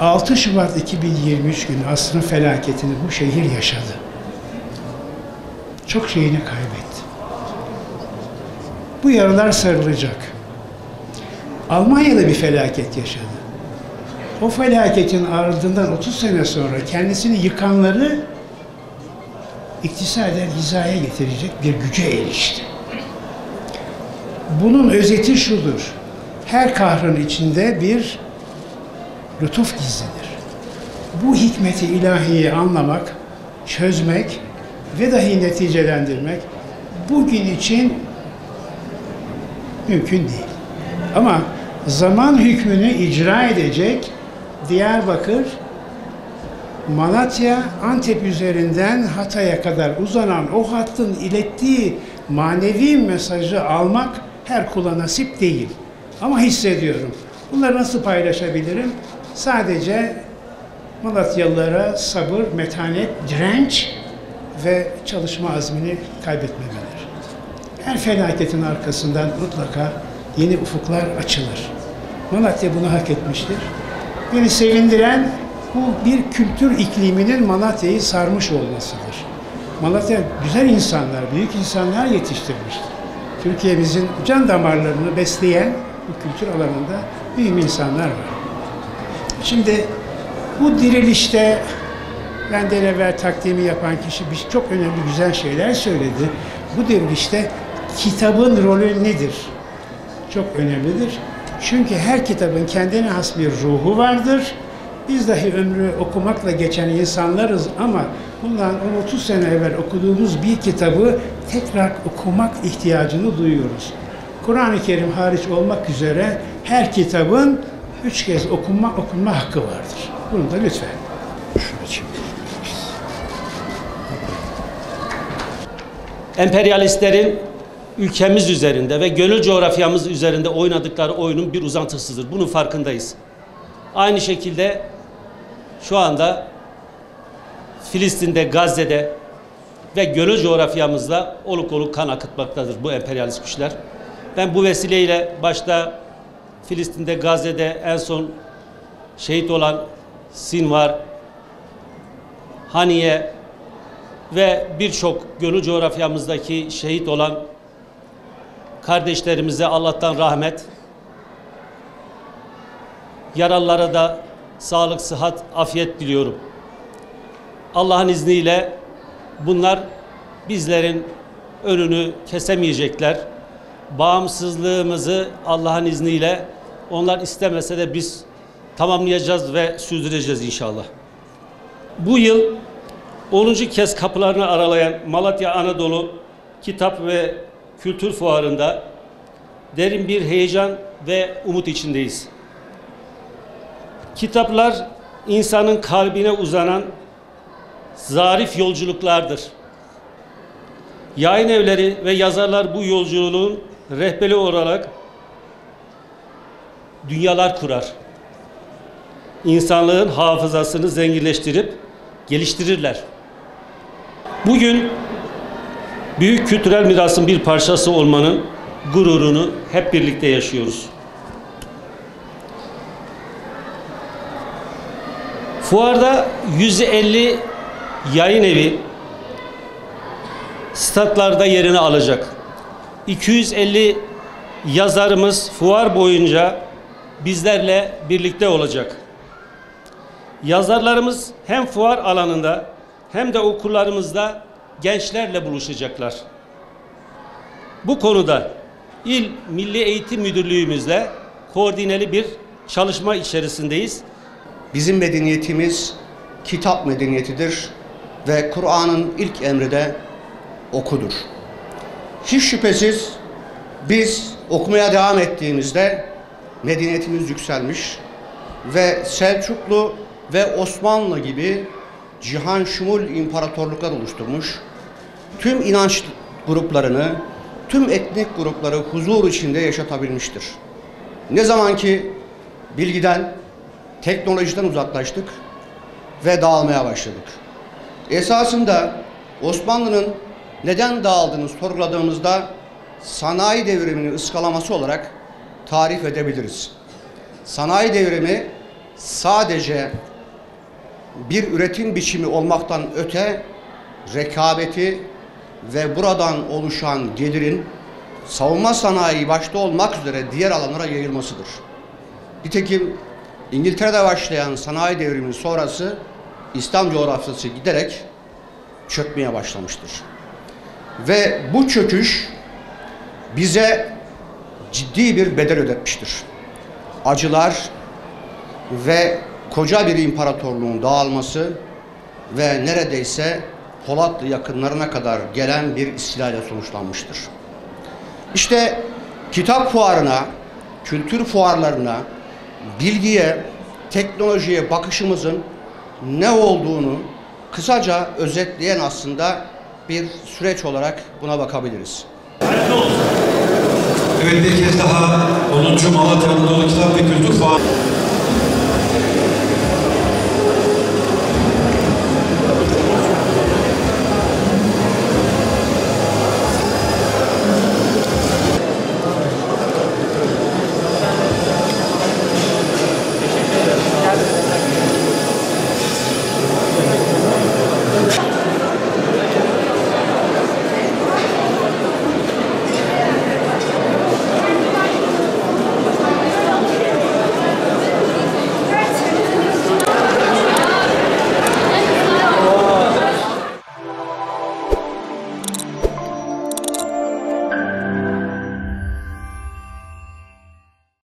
...6 Şubat 2023 günü asrın felaketini bu şehir yaşadı. Çok şeyini kaybetti. Bu yaralar sarılacak. Almanya'da bir felaket yaşadı. O felaketin ardından 30 sene sonra kendisini yıkanları iktisaden hizaya getirecek bir güce erişti. Bunun özeti şudur: her kahrın içinde bir lütuf gizlidir. Bu hikmeti ilahiyi anlamak, çözmek ve dahi neticelendirmek bugün için mümkün değil. Ama zaman hükmünü icra edecek Diyarbakır, Malatya, Antep üzerinden Hatay'a kadar uzanan o hattın ilettiği manevi mesajı almak her kula nasip değil. Ama hissediyorum. Bunları nasıl paylaşabilirim? Sadece Malatyalılara sabır, metanet, direnç ve çalışma azmini kaybetmemeleri. Her felaketin arkasından mutlaka yeni ufuklar açılır. Malatya bunu hak etmiştir. Beni sevindiren bu bir kültür ikliminin Malatya'yı sarmış olmasıdır. Malatya güzel insanlar, büyük insanlar yetiştirmiştir. Türkiye'mizin can damarlarını besleyen bu kültür alanında mühim insanlar var. Şimdi bu dirilişte benden evvel takdimi yapan kişi çok önemli güzel şeyler söyledi. Bu dirilişte kitabın rolü nedir? Çok önemlidir. Çünkü her kitabın kendine has bir ruhu vardır. Biz dahi ömrü okumakla geçen insanlarız ama bundan 10-30 sene evvel okuduğumuz bir kitabı tekrar okumak ihtiyacını duyuyoruz. Kur'an-ı Kerim hariç olmak üzere her kitabın 3 kez okunma hakkı vardır. Bunu da lütfen. Emperyalistlerin ülkemiz üzerinde ve gönül coğrafyamız üzerinde oynadıkları oyunun bir uzantısıdır. Bunun farkındayız. Aynı şekilde şu anda Filistin'de, Gazze'de ve gönül coğrafyamızda oluk oluk kan akıtmaktadır bu emperyalist güçler. Ben bu vesileyle başta Filistin'de, Gazze'de en son şehit olan Sinvar, Haniye ve birçok gönül coğrafyamızdaki şehit olan kardeşlerimize Allah'tan rahmet, yaralılara da sağlık, sıhhat, afiyet diliyorum. Allah'ın izniyle bunlar bizlerin önünü kesemeyecekler. Bağımsızlığımızı Allah'ın izniyle onlar istemese de biz tamamlayacağız ve sürdüreceğiz inşallah. Bu yıl 10. kez kapılarını aralayan Malatya Anadolu Kitap ve Kültür Fuarı'nda derin bir heyecan ve umut içindeyiz. Kitaplar insanın kalbine uzanan zarif yolculuklardır. Yayın evleri ve yazarlar bu yolculuğun rehberi olarak dünyalar kurar. İnsanlığın hafızasını zenginleştirip geliştirirler. Bugün büyük kültürel mirasın bir parçası olmanın gururunu hep birlikte yaşıyoruz. Fuarda 150 yayın evi statlarda yerini alacak. 250 yazarımız fuar boyunca bizlerle birlikte olacak. Yazarlarımız hem fuar alanında hem de okullarımızda gençlerle buluşacaklar. Bu konuda İl Milli Eğitim Müdürlüğümüzle koordineli bir çalışma içerisindeyiz. Bizim medeniyetimiz kitap medeniyetidir ve Kur'an'ın ilk emri de okudur. Hiç şüphesiz biz okumaya devam ettiğimizde medeniyetimiz yükselmiş ve Selçuklu ve Osmanlı gibi cihan şumul imparatorluklar oluşturmuş, tüm inanç gruplarını, tüm etnik grupları huzur içinde yaşatabilmiştir. Ne zaman ki bilgiden, teknolojiden uzaklaştık ve dağılmaya başladık. Esasında Osmanlı'nın neden dağıldığını sorguladığımızda sanayi devriminin ıskalaması olarak tarif edebiliriz. Sanayi devrimi sadece bir üretim biçimi olmaktan öte rekabeti ve buradan oluşan gelirin savunma sanayi başta olmak üzere diğer alanlara yayılmasıdır. Nitekim İngiltere'de başlayan sanayi devriminin sonrası İslam coğrafyası giderek çökmeye başlamıştır. Ve bu çöküş bize ciddi bir bedel ödetmiştir. Acılar ve koca bir imparatorluğun dağılması ve neredeyse Polatlı yakınlarına kadar gelen bir istilayla sonuçlanmıştır. İşte kitap fuarına, kültür fuarlarına, bilgiye, teknolojiye bakışımızın ne olduğunu kısaca özetleyen aslında bir süreç olarak buna bakabiliriz. Evet, bir kez daha 10. Malatya Anadolu Kitap ve Kültür Fuarı